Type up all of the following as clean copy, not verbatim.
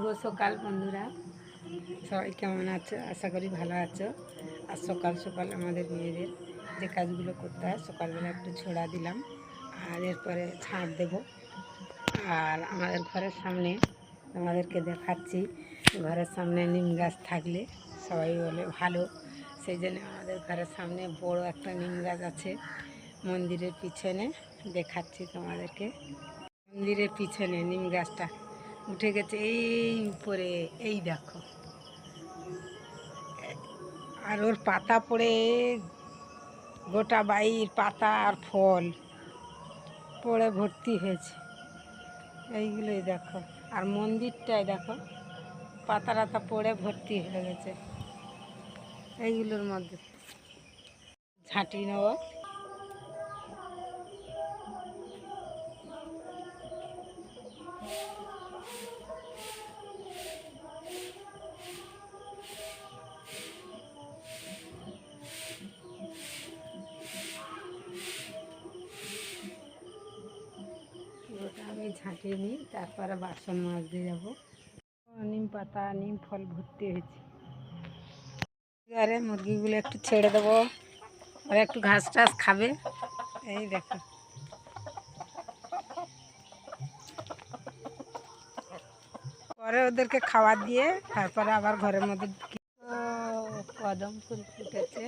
শুভ সকাল বন্ধুরা, সবাই কেমন আছো? আশা করি ভালো আছো। আর সকাল সকাল আমাদের মেয়েদের যে কাজগুলো করতে হয় সকালবেলা একটু ছোড়া দিলাম, আর এরপরে ঝাঁট দেব। আর আমাদের ঘরের সামনে তোমাদেরকে দেখাচ্ছি, ঘরের সামনে নিম গাছ থাকলে সবাই বলে ভালো, সেই জন্য আমাদের ঘরের সামনে বড় একটা নিম গাছ আছে। মন্দিরের পিছনে দেখাচ্ছি তোমাদেরকে, মন্দিরের পিছনে নিম গাছটা উঠে গেছে এই উপরে, এই দেখো। আর ওর পাতা পড়ে গোটা বাইর পাতা আর ফল পড়ে ভর্তি হয়েছে, এইগুলোই দেখো। আর মন্দিরটাই দেখো, পাতা টাতা পড়ে ভর্তি হয়ে গেছে। এইগুলোর মধ্যে ঝাঁটি নেব। ওটা আমি ঝাঁটিয়ে নিই, তারপরে বাসন মাজতে যাবো। নিম পাতা নিম ফল ভর্তি হয়েছে। এবারে মুরগিগুলো একটু ছেড়ে দেবো, ওরা একটু ঘাস টাস খাবে। এই দেখো, পরে ওদেরকে খাবার দিয়ে তারপরে আবার ঘরের মধ্যে কদম ফুল ফুটেছে,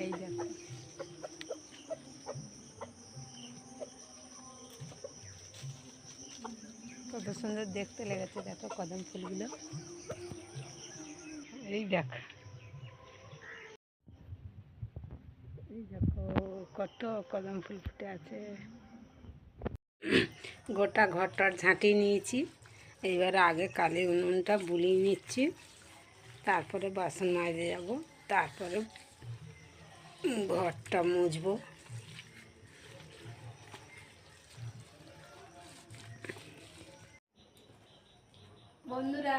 এই দেখো। কত সুন্দর দেখতে লেগেছে, দেখো কদম ফুলগুলো, এই দেখো। এই দেখো কত কদম ফুল ফুটে আছে। গোটা ঘরটার ঝাঁটি নিয়েছি। এইবারে আগে কালি উনুনটা বুলিয়ে নিচ্ছি, তারপরে বাসন মাজতে যাব, তারপরে ঘরটা মুছবো। বন্ধুরা,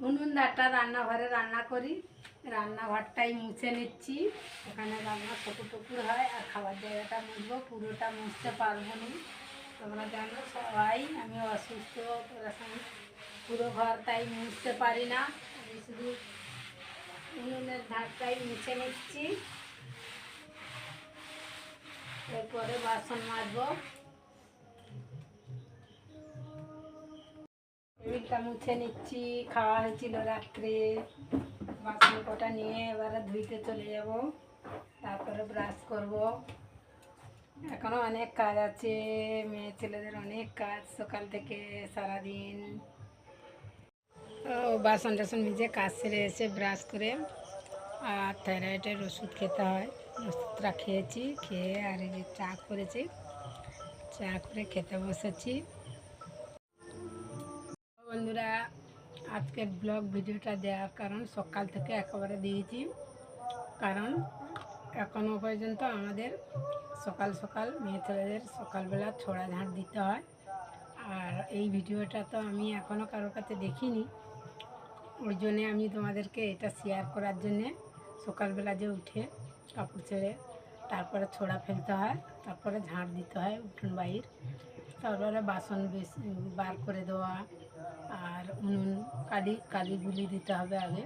উনুন ধারটা রান্নাঘরে রান্না করি, রান্নাঘরটাই মুছে নিচ্ছি। ওখানে রান্না টুকুর হয়, আর খাবার জায়গাটা মুছবো। পুরোটা মুছতে পারবো না, তোমরা জানো সবাই আমি অসুস্থ, পুরো ঘর তাই মুছতে পারি না। আমি শুধু উনুনের ধারটাই মুছে নিচ্ছি, এরপরে বাসন মাজবো। টেবিলটা মুছে নিচ্ছি, খাওয়া হয়েছিল রাত্রে। বাসন কটা নিয়ে এবারে ধুইতে চলে যাব, তারপরে ব্রাশ করব। এখনো অনেক কাজ আছে, মেয়ে ছেলেদের অনেক কাজ সকাল থেকে সারাদিন। বাসন টাসন নিজে কাজ সেরে এসে ব্রাশ করে আর থাইরয়েডের ওষুধ খেতে হয়, ওষুধটা খেয়েছি। খেয়ে আর এই যে চা করেছি, চা করে খেতে বসেছি। বন্ধুরা, আজকের ব্লগ ভিডিওটা দেওয়ার কারণ সকাল থেকে একেবারে দিয়েছি, কারণ এখনও পর্যন্ত আমাদের সকাল সকাল মেয়ে ছেলেদের সকালবেলা ছোড়া ঝাঁট দিতে হয়। আর এই ভিডিওটা তো আমি এখনও কারোর কাছে দেখিনি, ওই জন্যে আমি তোমাদেরকে এটা শেয়ার করার জন্যে। সকালবেলা যে উঠে কাপড় ছেড়ে তারপরে ছোড়া ফেলতে হয়, তারপরে ঝাঁট দিতে হয় উঠোন বাহির, তারপরে বাসন বার করে দেওয়া, আর উনুন কালি গুলি দিতে হবে আগে।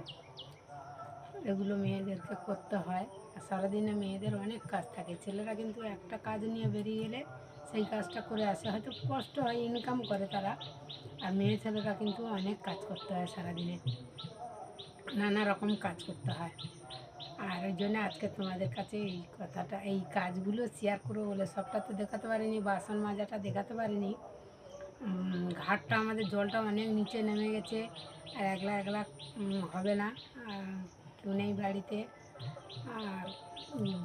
এগুলো মেয়েদেরকে করতে হয়। আর সারাদিনে মেয়েদের অনেক কাজ থাকে, ছেলেরা কিন্তু একটা কাজ নিয়ে বেরিয়ে গেলে সেই কাজটা করে আসে, হয়তো কষ্ট হয়, ইনকাম করে তারা। আর মেয়ে ছেলেরা কিন্তু অনেক কাজ করতে হয় সারাদিনে, নানা রকম কাজ করতে হয়। আর ওই জন্য আজকে তোমাদের কাছে এই কথাটা, এই কাজগুলো শেয়ার করবো বলে। সবটা তো দেখাতে পারিনি, বাসন মাজাটা দেখাতে পারিনি। ঘাটটা আমাদের জলটা অনেক নিচে নেমে গেছে, আর একলা একলা হবে না, কেউ নেই বাড়িতে। আর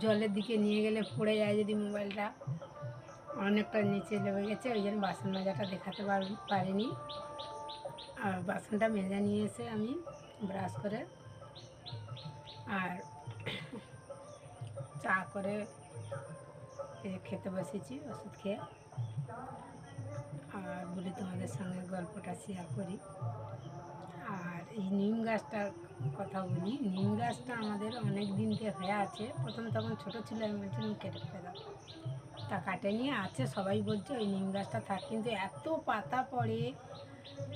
জলের দিকে নিয়ে গেলে পড়ে যায় যদি মোবাইলটা, অনেকটা নিচে নেমে গেছে, ওই জন্য বাসন মাজাটা দেখাতে পারিনি। আর বাসনটা মেজে নিয়ে এসে আমি ব্রাশ করে আর চা করে খেতে বসেছি, ওষুধ খেয়ে। আর বলি তোমাদের সঙ্গে গল্পটা শেয়ার করি। আর এই নিম গাছটার কথা বলি, নিম গাছটা আমাদের অনেক দিন থেকে হয়ে আছে। প্রথম তখন ছোটো ছিল, আমি বলছিলাম কেটে ফেলে দাও, গাছটা কাটেনি, আছে। সবাই বলছে ওই নিম গাছটা থাক, কিন্তু এত পাতা পড়ে,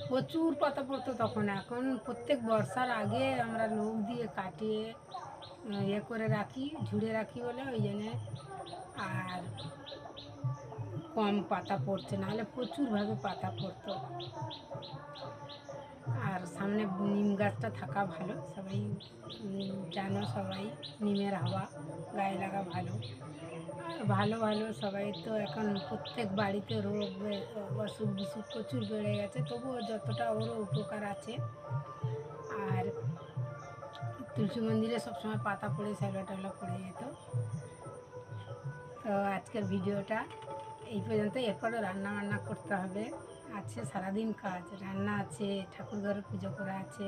প্রচুর পাতা পড়তো তখন। এখন প্রত্যেক বর্ষার আগে আমরা লোক দিয়ে কাটিয়ে ইয়ে করে রাখি, ঝুড়ে রাখি বলে ওই জন্যে আর কম পাতা পড়ছে, নাহলে প্রচুরভাবে পাতা পড়তো। আর সামনে নিম গাছটা থাকা ভালো, সবাই জানো, সবাই নিমের হাওয়া গায়ে লাগা ভালো। আর ভালো ভালো সবাই তো এখন প্রত্যেক বাড়িতে রোগ অসুখ বিসুখ প্রচুর বেড়ে গেছে, তবুও যতটা ওরও উপকার আছে। আর তুলসী মন্দিরে সবসময় পাতা পড়ে শ্যাওলা টেওলা পড়ে যেত। তো আজকের ভিডিওটা এই পর্যন্ত। এরপরও রান্না বান্না করতে হবে, আছে সারাদিন কাজ, রান্না আছে, ঠাকুর ঘরে পুজো করা আছে,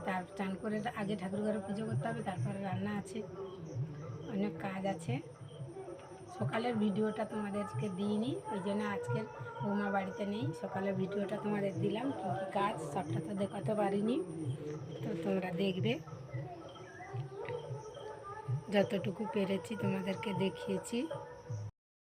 তার চান করে আগে ঠাকুর ঘরে পুজো করতে হবে, তারপরে রান্না আছে, অনেক কাজ আছে। সকালের ভিডিওটা তোমাদেরকে দিইনি, ওই জন্য আজকের বৌমা বাড়িতে নেই, সকালের ভিডিওটা তোমাদের দিলাম। কী কী কাজ সবটা তো দেখাতে পারিনি, তো তোমরা দেখবে। যতটুকু পেরেছি তোমাদেরকে দেখিয়েছি।